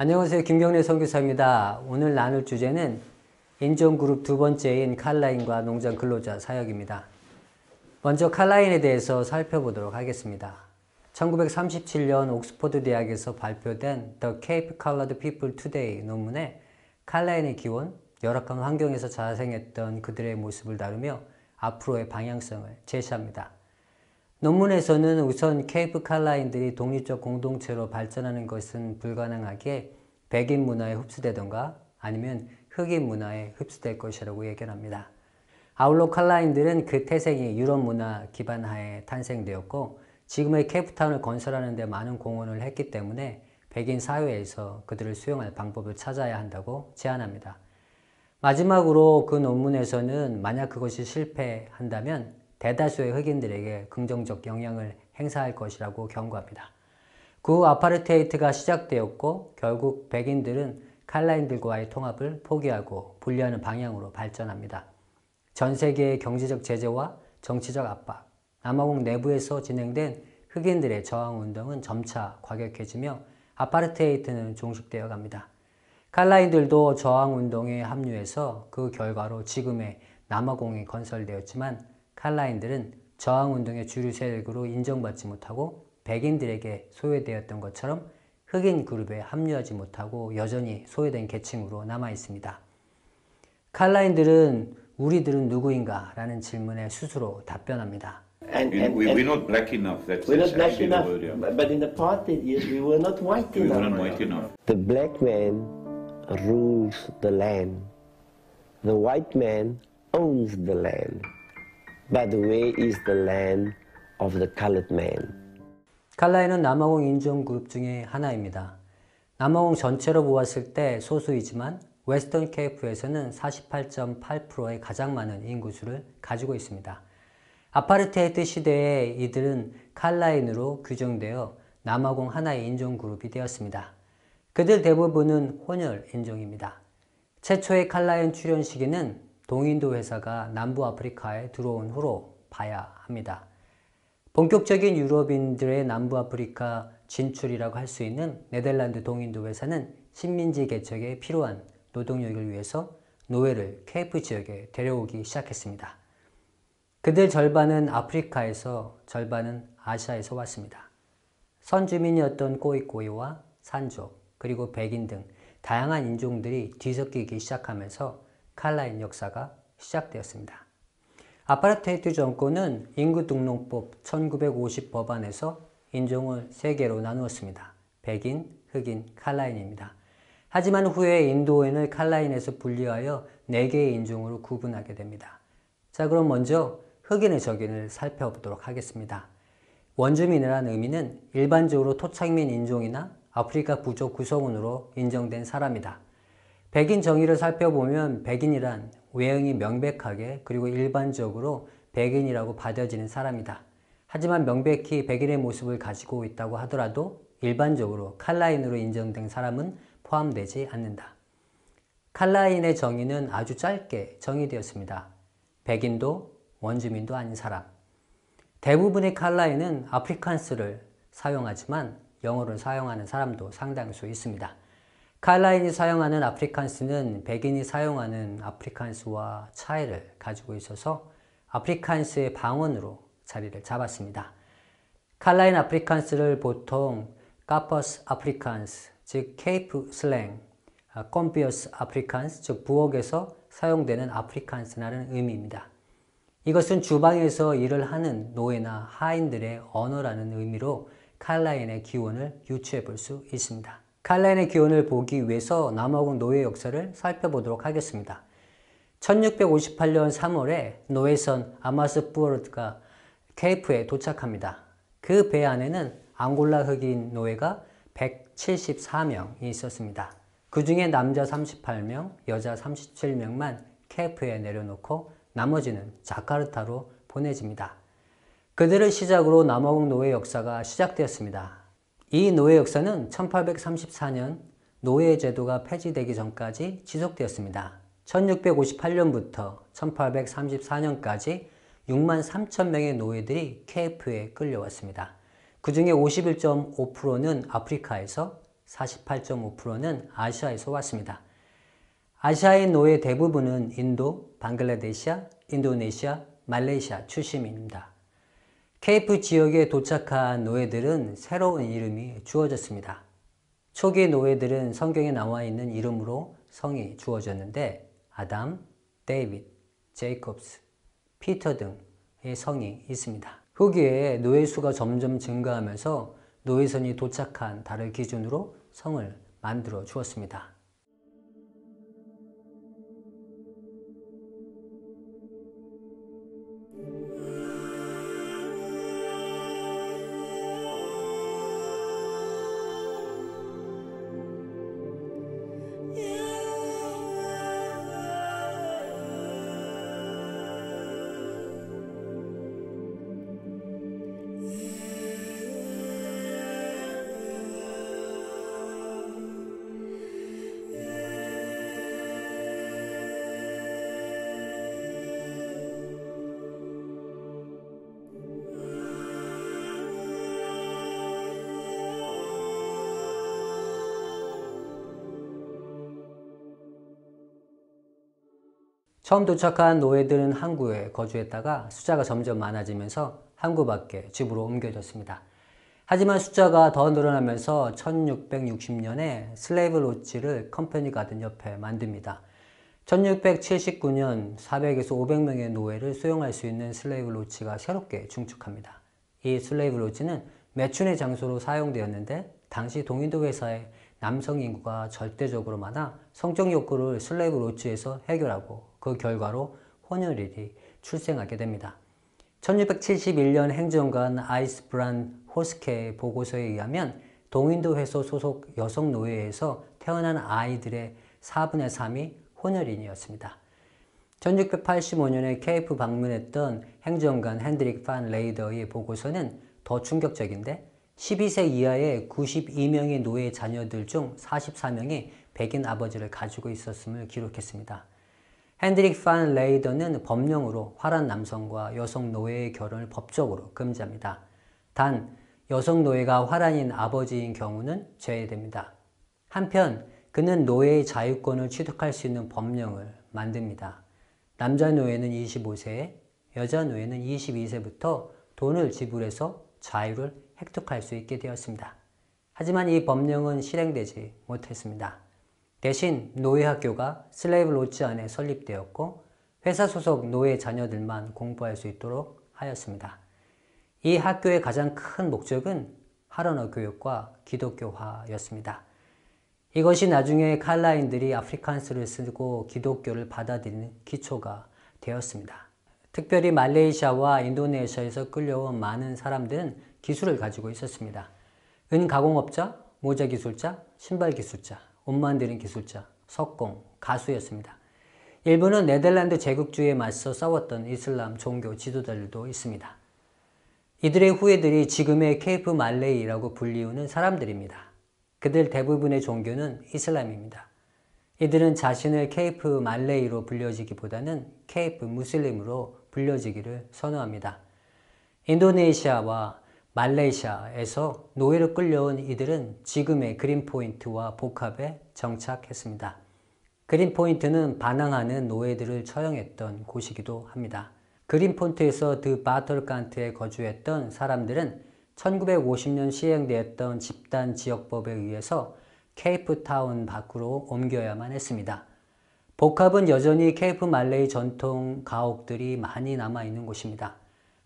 안녕하세요. 김경래 선교사입니다. 오늘 나눌 주제는 인종그룹 두 번째인 칼라인과 농장 근로자 사역입니다. 먼저 칼라인에 대해서 살펴보도록 하겠습니다. 1937년 옥스퍼드 대학에서 발표된 The Cape Colored People Today 논문에 칼라인의 기원, 열악한 환경에서 자생했던 그들의 모습을 다루며 앞으로의 방향성을 제시합니다. 논문에서는 우선 케이프 칼라인들이 독립적 공동체로 발전하는 것은 불가능하기에 백인 문화에 흡수되던가 아니면 흑인 문화에 흡수될 것이라고 예견합니다. 아울러 칼라인들은 그 태생이 유럽 문화 기반 하에 탄생되었고 지금의 케이프타운을 건설하는 데 많은 공헌을 했기 때문에 백인 사회에서 그들을 수용할 방법을 찾아야 한다고 제안합니다. 마지막으로 그 논문에서는 만약 그것이 실패한다면 대다수의 흑인들에게 긍정적 영향을 행사할 것이라고 경고합니다. 그 후 아파르테이트가 시작되었고 결국 백인들은 칼라인들과의 통합을 포기하고 분리하는 방향으로 발전합니다. 전 세계의 경제적 제재와 정치적 압박, 남아공 내부에서 진행된 흑인들의 저항운동은 점차 과격해지며 아파르테이트는 종식되어 갑니다. 칼라인들도 저항운동에 합류해서 그 결과로 지금의 남아공이 건설되었지만 칼라인들은 저항운동의 주류 세력으로 인정받지 못하고 백인들에게 소외되었던 것처럼 흑인 그룹에 합류하지 못하고 여전히 소외된 계층으로 남아 있습니다. 칼라인들은 우리들은 누구인가? 라는 질문에 스스로 답변합니다. We're not black enough. We're not black enough, but in the apartheid years we were not white We enough. weren't white enough. The black man rules the land. The white man owns the land. But where is the land of the colored man? 칼라인은 남아공 인종그룹 중에 하나입니다. 남아공 전체로 보았을 때 소수이지만 웨스턴 케이프에서는 48.8%의 가장 많은 인구수를 가지고 있습니다. 아파르테이트 시대에 이들은 칼라인으로 규정되어 남아공 하나의 인종그룹이 되었습니다. 그들 대부분은 혼혈 인종입니다. 최초의 칼라인 출현 시기는 동인도 회사가 남부 아프리카에 들어온 후로 봐야 합니다. 본격적인 유럽인들의 남부 아프리카 진출이라고 할 수 있는 네덜란드 동인도 회사는 식민지 개척에 필요한 노동력을 위해서 노예를 케이프 지역에 데려오기 시작했습니다. 그들 절반은 아프리카에서 절반은 아시아에서 왔습니다. 선주민이었던 꼬이꼬이와 산족 그리고 백인 등 다양한 인종들이 뒤섞이기 시작하면서 칼라인 역사가 시작되었습니다. 아파르테이트 정권은 인구등록법 1950 법안에서 인종을 3개로 나누었습니다. 백인, 흑인, 칼라인입니다. 하지만 후에 인도인을 칼라인에서 분리하여 4개의 인종으로 구분하게 됩니다. 자, 그럼 먼저 흑인의 적인을 살펴보도록 하겠습니다. 원주민이라는 의미는 일반적으로 토착민 인종이나 아프리카 부족 구성원으로 인정된 사람이다. 백인 정의를 살펴보면 백인이란 외형이 명백하게 그리고 일반적으로 백인이라고 받아지는 사람이다. 하지만 명백히 백인의 모습을 가지고 있다고 하더라도 일반적으로 칼라인으로 인정된 사람은 포함되지 않는다. 칼라인의 정의는 아주 짧게 정의되었습니다. 백인도 원주민도 아닌 사람. 대부분의 칼라인은 아프리칸스를 사용하지만 영어를 사용하는 사람도 상당수 있습니다. 칼라인이 사용하는 아프리칸스는 백인이 사용하는 아프리칸스와 차이를 가지고 있어서 아프리칸스의 방언으로 자리를 잡았습니다. 칼라인 아프리칸스를 보통 카퍼스 아프리칸스, 즉 케이프 슬랭, 컴피어스 아프리칸스, 즉 부엌에서 사용되는 아프리칸스라는 의미입니다. 이것은 주방에서 일을 하는 노예나 하인들의 언어라는 의미로 칼라인의 기원을 유추해 볼 수 있습니다. 칼라인의 기원을 보기 위해서 남아공 노예 역사를 살펴보도록 하겠습니다. 1658년 3월에 노예선 아마스 푸어르트가 케이프에 도착합니다. 그 배 안에는 앙골라 흑인 노예가 174명이 있었습니다. 그 중에 남자 38명, 여자 37명만 케이프에 내려놓고 나머지는 자카르타로 보내집니다. 그들을 시작으로 남아공 노예 역사가 시작되었습니다. 이 노예 역사는 1834년 노예 제도가 폐지되기 전까지 지속되었습니다. 1658년부터 1834년까지 6만 3천 명의 노예들이 케이프에 끌려왔습니다. 그 중에 51.5%는 아프리카에서 48.5%는 아시아에서 왔습니다. 아시아인 노예 대부분은 인도, 방글라데시아, 인도네시아, 말레이시아 출신입니다. 케이프 지역에 도착한 노예들은 새로운 이름이 주어졌습니다. 초기 노예들은 성경에 나와 있는 이름으로 성이 주어졌는데 아담, 데이빗, 제이콥스, 피터 등의 성이 있습니다. 후기에 노예 수가 점점 증가하면서 노예선이 도착한 달을 기준으로 성을 만들어 주었습니다. 처음 도착한 노예들은 항구에 거주했다가 숫자가 점점 많아지면서 항구 밖에 집으로 옮겨졌습니다. 하지만 숫자가 더 늘어나면서 1660년에 슬레이브 로지를 컴퍼니 가든 옆에 만듭니다. 1679년 400에서 500명의 노예를 수용할 수 있는 슬레이브 로지가 새롭게 증축합니다. 이 슬레이브 로지는 매춘의 장소로 사용되었는데 당시 동인도 회사의 남성 인구가 절대적으로 많아 성적 욕구를 슬레이브 로지에서 해결하고 그 결과로 혼혈일이 출생하게 됩니다. 1671년 행정관 아이스브란 호스케의 보고서에 의하면 동인도 회소 소속 여성 노예에서 태어난 아이들의 4분의 3이 혼혈인이었습니다. 1685년에 케이프 방문했던 행정관 핸드릭 판 레이더의 보고서는 더 충격적인데 12세 이하의 92명의 노예 자녀들 중 44명이 백인 아버지를 가지고 있었음을 기록했습니다. 핸드릭 판 레이더는 법령으로 화란 남성과 여성 노예의 결혼을 법적으로 금지합니다. 단 여성 노예가 화란인 아버지인 경우는 제외됩니다. 한편 그는 노예의 자유권을 취득할 수 있는 법령을 만듭니다. 남자 노예는 25세에 여자 노예는 22세부터 돈을 지불해서 자유를 획득할 수 있게 되었습니다. 하지만 이 법령은 실행되지 못했습니다. 대신 노예학교가 슬레이브 로지 안에 설립되었고 회사 소속 노예 자녀들만 공부할 수 있도록 하였습니다. 이 학교의 가장 큰 목적은 할언어 교육과 기독교화였습니다. 이것이 나중에 칼라인들이 아프리칸스를 쓰고 기독교를 받아들이는 기초가 되었습니다. 특별히 말레이시아와 인도네시아에서 끌려온 많은 사람들은 기술을 가지고 있었습니다. 은가공업자, 모자기술자, 신발기술자, 옷 만드는 기술자, 석공, 가수였습니다. 일부는 네덜란드 제국주의에 맞서 싸웠던 이슬람 종교 지도자들도 있습니다. 이들의 후예들이 지금의 케이프 말레이라고 불리우는 사람들입니다. 그들 대부분의 종교는 이슬람입니다. 이들은 자신을 케이프 말레이로 불려지기보다는 케이프 무슬림으로 불려지기를 선호합니다. 인도네시아와 말레이시아에서 노예로 끌려온 이들은 지금의 그린포인트와 복합에 정착했습니다. 그린포인트는 반항하는 노예들을 처형했던 곳이기도 합니다. 그린포인트에서 드 바털칸트에 거주했던 사람들은 1950년 시행되었던 집단 지역법에 의해서 케이프타운 밖으로 옮겨야만 했습니다. 복합은 여전히 케이프 말레이 전통 가옥들이 많이 남아있는 곳입니다.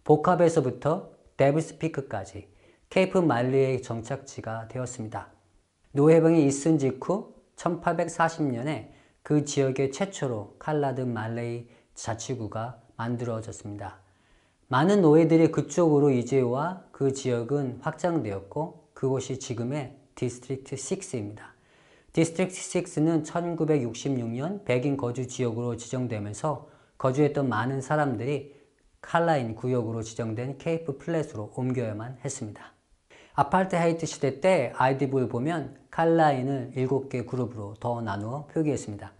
복합에서부터 데블스피크까지 케이프 말레이의 정착지가 되었습니다. 노예병이 있은 직후 1840년에 그 지역의 최초로 칼라드 말레이 자치구가 만들어졌습니다. 많은 노예들이 그쪽으로 이주와 그 지역은 확장되었고 그곳이 지금의 디스트릭트 6입니다. 디스트릭트 6는 1966년 백인 거주 지역으로 지정되면서 거주했던 많은 사람들이 칼라인 구역으로 지정된 케이프 플랫으로 옮겨야만 했습니다. 아파르테하이트 시대 때 아이디북을 보면 칼라인을 7개 그룹으로 더 나누어 표기했습니다.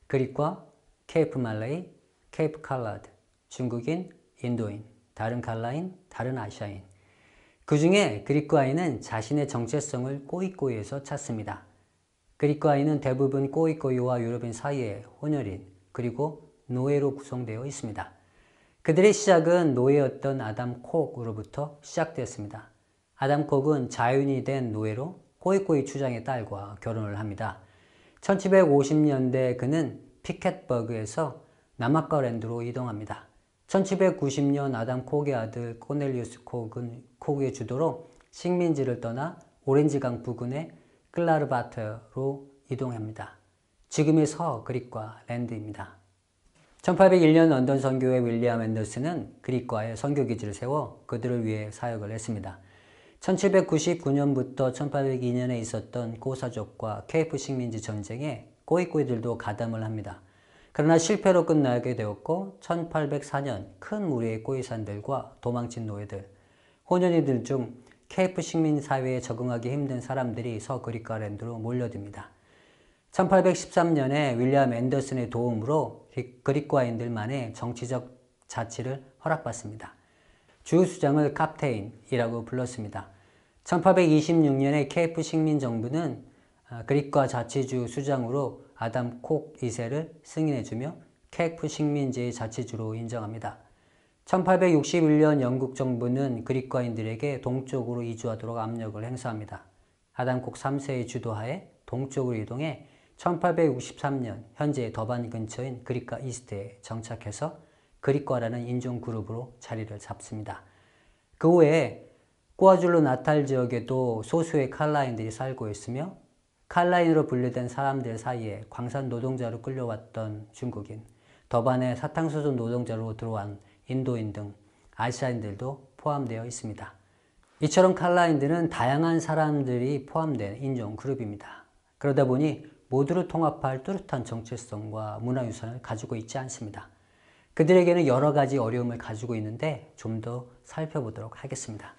그리과 케이프 말레이, 케이프 칼라드, 중국인, 인도인, 다른 칼라인, 다른 아시아인. 그 중에 그리코아인은 자신의 정체성을 꼬이꼬이에서 찾습니다. 그리코아인은 대부분 꼬이꼬이와 유럽인 사이의 혼혈인 그리고 노예로 구성되어 있습니다. 그들의 시작은 노예였던 아담 콕으로부터 시작되었습니다. 아담 콕은 자유인이 된 노예로 꼬이꼬이 추장의 딸과 결혼을 합니다. 1750년대 그는 피켓버그에서 남아카랜드로 이동합니다. 1790년 아담 콕의 아들 코넬리우스 콕의 주도로 식민지를 떠나 오렌지강 부근의 클라르바트로 이동합니다. 지금의 서그리과 랜드입니다. 1801년 런던 선교회 윌리엄 앤더슨은 그리과에 선교기지를 세워 그들을 위해 사역을 했습니다. 1799년부터 1802년에 있었던 고사족과 케이프 식민지 전쟁에 꼬이꼬이들도 가담을 합니다. 그러나 실패로 끝나게 되었고 1804년 큰 무리의 꼬이산들과 도망친 노예들, 혼혈이들 중 케이프 식민 사회에 적응하기 힘든 사람들이 서그리과랜드로 몰려듭니다. 1813년에 윌리엄 앤더슨의 도움으로 그리과인들만의 정치적 자치를 허락받습니다. 주수장을 카프테인이라고 불렀습니다. 1826년에 케이프 식민 정부는 그리과 자치주 수장으로 아담 콕 2세를 승인해주며 케이프 식민지의 자치주로 인정합니다. 1861년 영국 정부는 그리과인들에게 동쪽으로 이주하도록 압력을 행사합니다. 아담 콕 3세의 주도하에 동쪽으로 이동해 1863년 현재 더반 근처인 그리과 이스트에 정착해서 그리과라는 인종 그룹으로 자리를 잡습니다. 그 후에 꾸아줄루 나탈 지역에도 소수의 칼라인들이 살고 있으며 칼라인으로 분류된 사람들 사이에 광산 노동자로 끌려왔던 중국인, 더반의 사탕수수 노동자로 들어온 인도인 등 아시아인들도 포함되어 있습니다. 이처럼 칼라인들은 다양한 사람들이 포함된 인종 그룹입니다. 그러다 보니 모두를 통합할 뚜렷한 정체성과 문화유산을 가지고 있지 않습니다. 그들에게는 여러 가지 어려움을 가지고 있는데 좀 더 살펴보도록 하겠습니다.